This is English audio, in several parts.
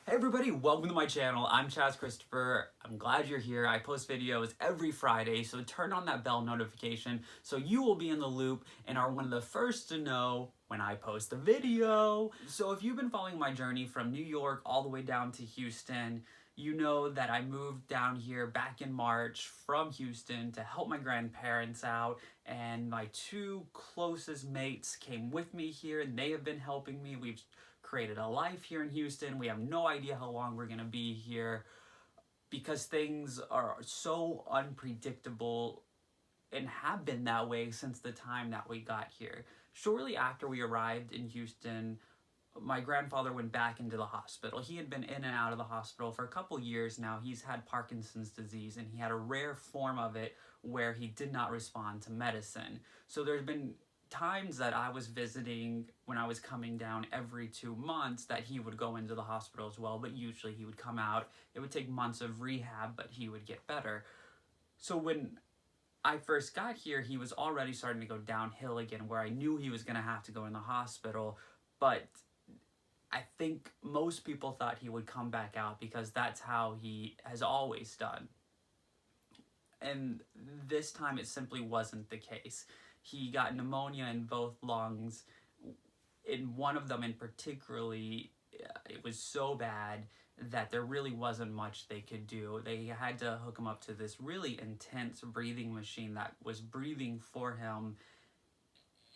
Hey everybody, welcome to my channel. I'm Chaz Christopher. I'm glad you're here. I post videos every Friday, so turn on that bell notification so you will be in the loop and are one of the first to know when I post a video. So if you've been following my journey from New York all the way down to Houston, you know that I moved down here back in March from Houston to help my grandparents out, and my two closest mates came with me here and they have been helping me. We've created a life here in Houston. We have no idea how long we're going to be here because things are so unpredictable and have been that way since the time that we got here. Shortly after we arrived in Houston, my grandfather went back into the hospital. He had been in and out of the hospital for a couple years now. He's had Parkinson's disease, and he had a rare form of it where he did not respond to medicine. So there's been times that I was visiting when I was coming down every 2 months that he would go into the hospital as well, but usually he would come out. It would take months of rehab, but he would get better. So when I first got here, he was already starting to go downhill again, where I knew he was going to have to go in the hospital, but I think most people thought he would come back out because that's how he has always done. And this time it simply wasn't the case. He got pneumonia in both lungs. In one of them in particularly, it was so bad that there really wasn't much they could do. They had to hook him up to this really intense breathing machine that was breathing for him.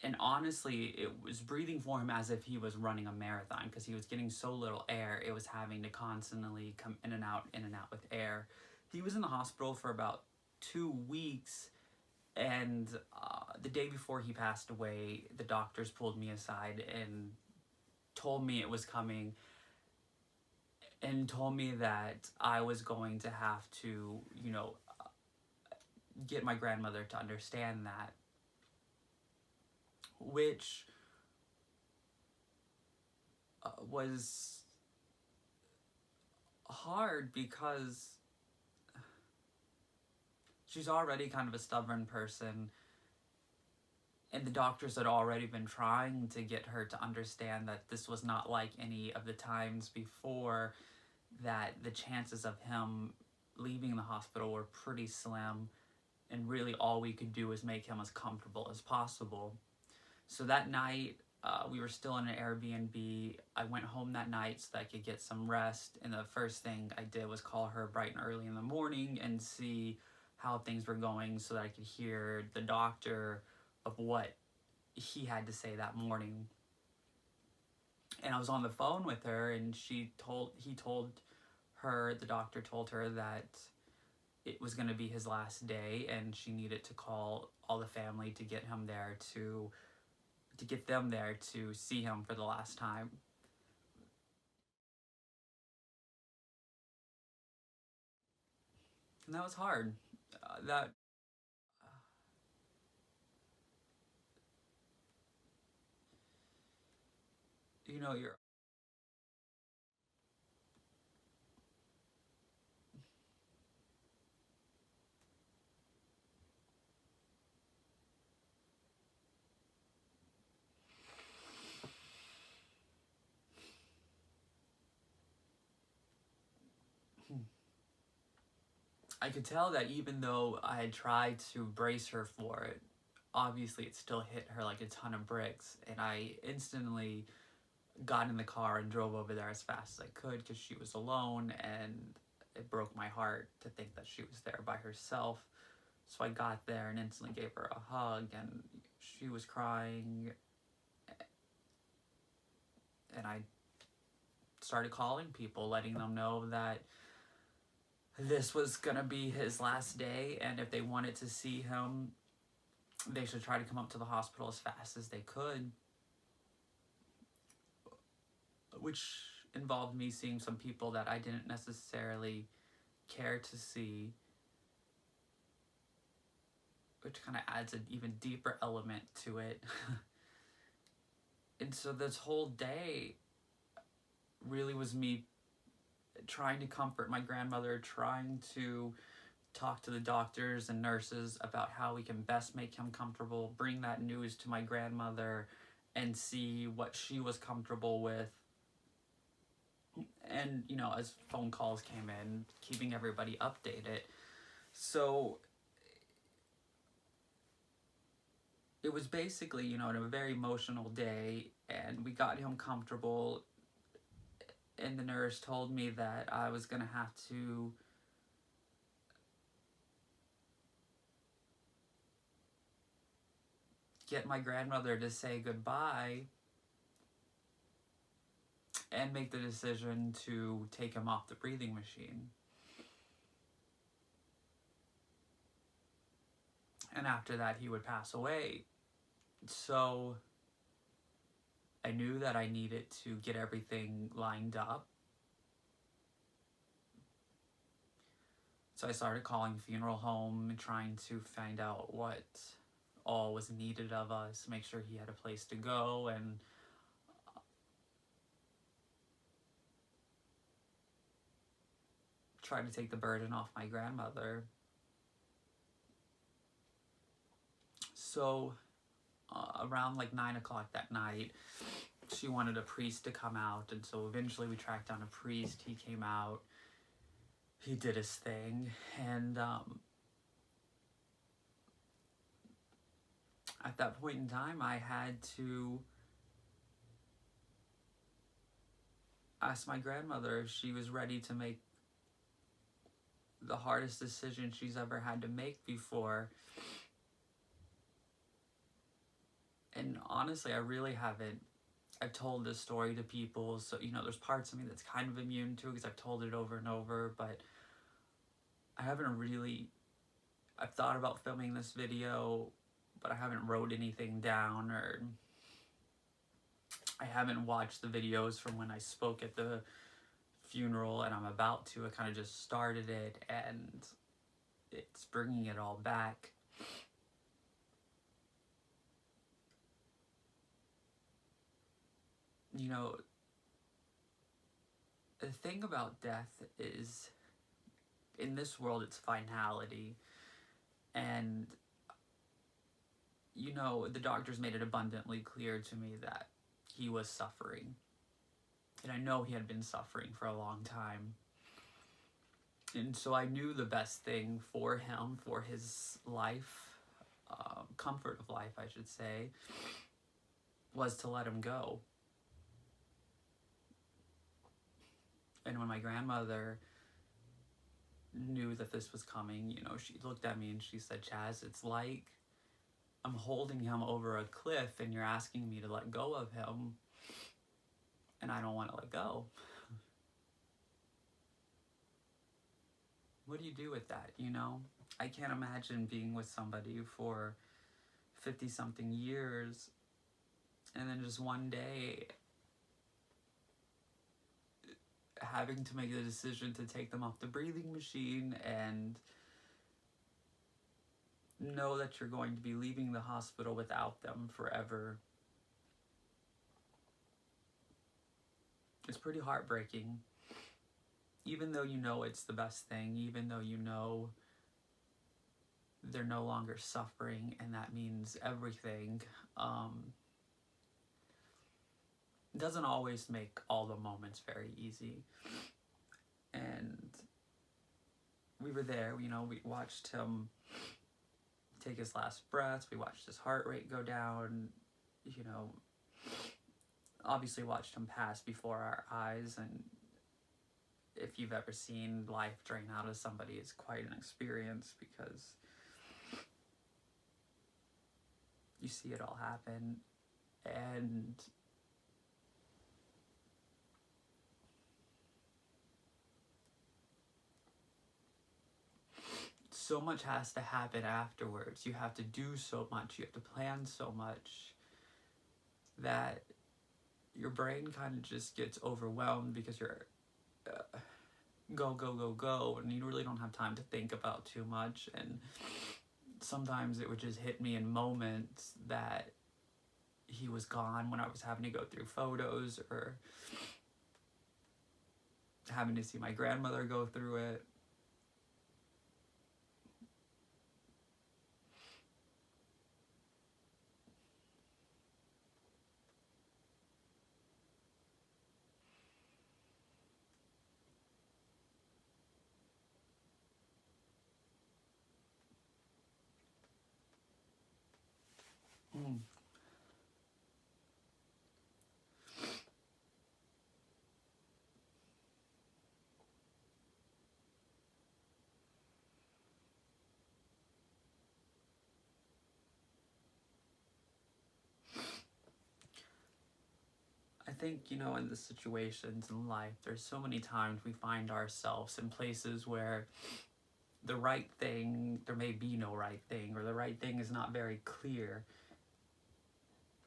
And honestly, it was breathing for him as if he was running a marathon because he was getting so little air. It was having to constantly come in and out with air. He was in the hospital for about 2 weeks, and the day before he passed away, the doctors pulled me aside and told me it was coming, and told me that I was going to have to, get my grandmother to understand that, which was hard because she's already kind of a stubborn person, and the doctors had already been trying to get her to understand that this was not like any of the times before, that the chances of him leaving the hospital were pretty slim, and really all we could do was make him as comfortable as possible. So that night, we were still in an Airbnb. I went home that night so that I could get some rest, and the first thing I did was call her bright and early in the morning and see how things were going so that I could hear the doctor of what he had to say that morning. And I was on the phone with her, and the doctor told her that it was going to be his last day, and she needed to call all the family to get him there to get them there to see him for the last time. And that was hard. That you're I could tell that even though I had tried to brace her for it, obviously it still hit her like a ton of bricks, and I instantly got in the car and drove over there as fast as I could because she was alone, and it broke my heart to think that she was there by herself. So I got there and instantly gave her a hug, and she was crying, and I started calling people, letting them know that this was gonna be his last day, and if they wanted to see him, they should try to come up to the hospital as fast as they could, which involved me seeing some people that I didn't necessarily care to see, which kind of adds an even deeper element to it. And so this whole day really was me trying to comfort my grandmother, trying to talk to the doctors and nurses about how we can best make him comfortable, bring that news to my grandmother, and see what she was comfortable with. And, you know, as phone calls came in, keeping everybody updated. So it was basically, you know, a very emotional day, and we got him comfortable, and the nurse told me that I was going to have to get my grandmother to say goodbye and make the decision to take him off the breathing machine. And after that, he would pass away. So I knew that I needed to get everything lined up. So I started calling the funeral home and trying to find out what all was needed of us, make sure he had a place to go, and try to take the burden off my grandmother. So around like 9 o'clock that night, she wanted a priest to come out, and so eventually we tracked down a priest. He came out, he did his thing, and at that point in time, I had to ask my grandmother if she was ready to make the hardest decision she's ever had to make before. And honestly, I really haven't. I've told this story to people, so, you know, there's parts of me that's kind of immune to it because I've told it over and over, but I haven't really. I've thought about filming this video, but I haven't wrote anything down, or I haven't watched the videos from when I spoke at the funeral, and I'm about to. I kind of just started it, and it's bringing it all back. You know, the thing about death is, in this world, it's finality. And, you know, the doctors made it abundantly clear to me that he was suffering. And I know he had been suffering for a long time. And so I knew the best thing for him, for his life, comfort of life, I should say, was to let him go. And when my grandmother knew that this was coming, you know, she looked at me and she said, "Chaz, it's like I'm holding him over a cliff and you're asking me to let go of him, and I don't want to let go." What do you do with that, you know? I can't imagine being with somebody for 50-something years and then just one day having to make the decision to take them off the breathing machine and know that you're going to be leaving the hospital without them forever. It's pretty heartbreaking. Even though you know it's the best thing, even though you know they're no longer suffering, and that means everything, doesn't always make all the moments very easy. And we were there, you know, we watched him take his last breaths, we watched his heart rate go down, you know, obviously watched him pass before our eyes. And if you've ever seen life drain out of somebody, it's quite an experience because you see it all happen. And so much has to happen afterwards. You have to do so much, you have to plan so much, that your brain kind of just gets overwhelmed because you're go, go, go, go, and you really don't have time to think about too much. And sometimes it would just hit me in moments that he was gone when I was having to go through photos or having to see my grandmother go through it. Mm. I think, in the situations in life, there's so many times we find ourselves in places where the right thing, there may be no right thing, or the right thing is not very clear.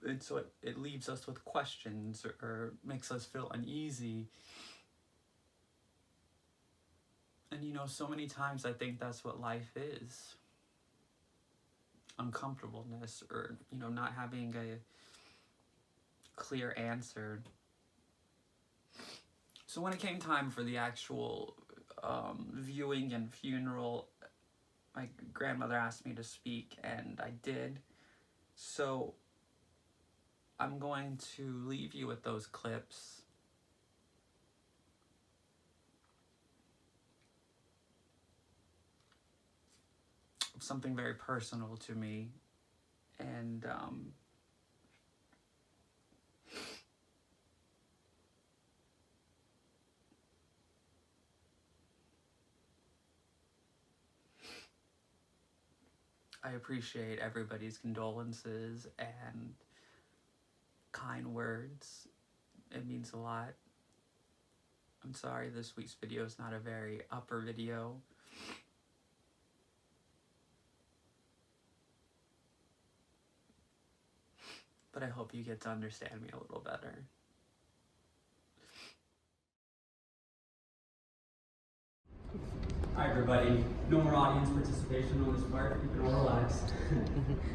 And so it leaves us with questions, or makes us feel uneasy. And so many times I think that's what life is. Uncomfortableness, or, not having a clear answer. So when it came time for the actual viewing and funeral, my grandmother asked me to speak, and I did. So I'm going to leave you with those clips. Something very personal to me, and I appreciate everybody's condolences and kind words. It means a lot. I'm sorry this week's video is not a very upper video. But I hope you get to understand me a little better. Hi everybody, no more audience participation on this part, you can all relax.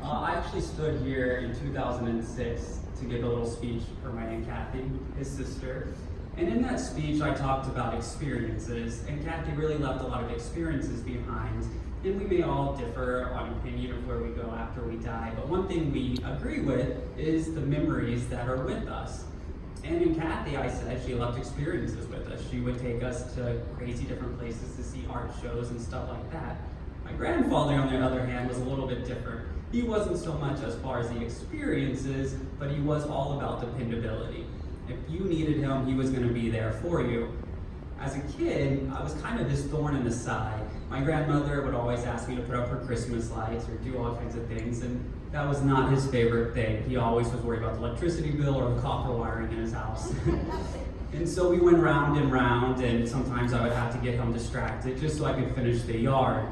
I actually stood here in 2006 to give a little speech for my Aunt Kathy, his sister. And in that speech I talked about experiences, and Kathy really left a lot of experiences behind. And we may all differ on opinion of where we go after we die, but one thing we agree with is the memories that are with us. And in Kathy, I said she loved experiences with us. She would take us to crazy different places to see art shows and stuff like that. My grandfather, on the other hand, was a little bit different. He wasn't so much as far as the experiences, but he was all about dependability. If you needed him, he was going to be there for you. As a kid, I was kind of his thorn in the side. My grandmother would always ask me to put up her Christmas lights or do all kinds of things, and that was not his favorite thing. He always was worried about the electricity bill or the copper wiring in his house. And so we went round and round, and sometimes I would have to get him distracted just so I could finish the yard.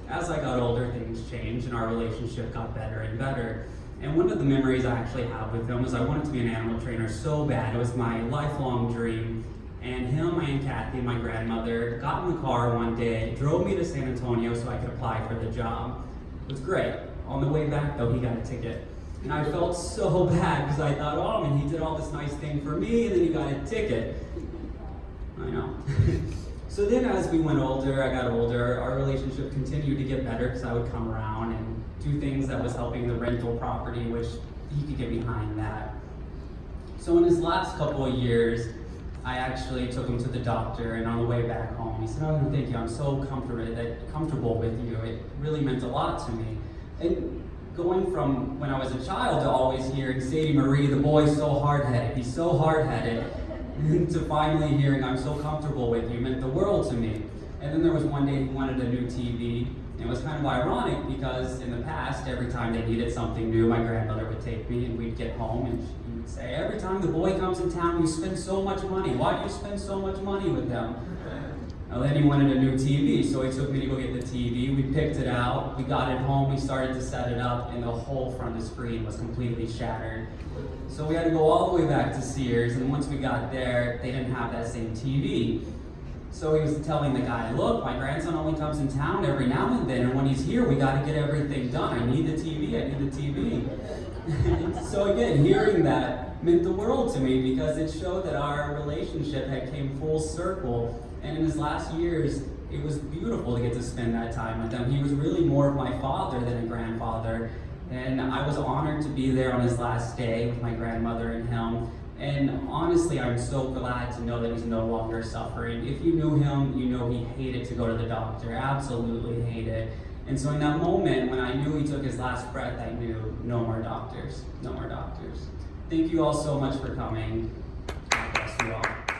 As I got older, things changed and our relationship got better and better. And one of the memories I actually have with him was I wanted to be an animal trainer so bad. It was my lifelong dream. And him, my Aunt Kathy, and my grandmother got in the car one day, drove me to San Antonio so I could apply for the job. It was great. On the way back, though, he got a ticket. And I felt so bad because I thought, oh, man, he did all this nice thing for me, and then he got a ticket. I know. So then as we went older, I got older, our relationship continued to get better because I would come around and do things that was helping the rental property, which he could get behind that. So in his last couple of years, I actually took him to the doctor, and on the way back home, he said, oh, thank you, I'm so comfortable with you. It really meant a lot to me. And going from when I was a child to always hearing Sadie Marie, the boy's so hard-headed, he's so hard-headed, to finally hearing I'm so comfortable with you meant the world to me. And then there was one day he wanted a new TV. And it was kind of ironic because in the past, every time they needed something new, my grandmother would take me and we'd get home and she would say, every time the boy comes in town, you spend so much money. Why do you spend so much money with them? And then he wanted a new TV, so he took me to go get the TV. We picked it out, we got it home, we started to set it up, and the whole front of the screen was completely shattered. So we had to go all the way back to Sears, and once we got there, they didn't have that same TV. So he was telling the guy, look, my grandson only comes in town every now and then, and when he's here, we gotta get everything done. I need the TV, I need the TV. So again, hearing that meant the world to me because it showed that our relationship had came full circle. And in his last years, it was beautiful to get to spend that time with him. He was really more of my father than a grandfather. And I was honored to be there on his last day with my grandmother and him. And honestly, I'm so glad to know that he's no longer suffering. If you knew him, you know he hated to go to the doctor, absolutely hated. And so in that moment, when I knew he took his last breath, I knew no more doctors, no more doctors. Thank you all so much for coming. God bless you all.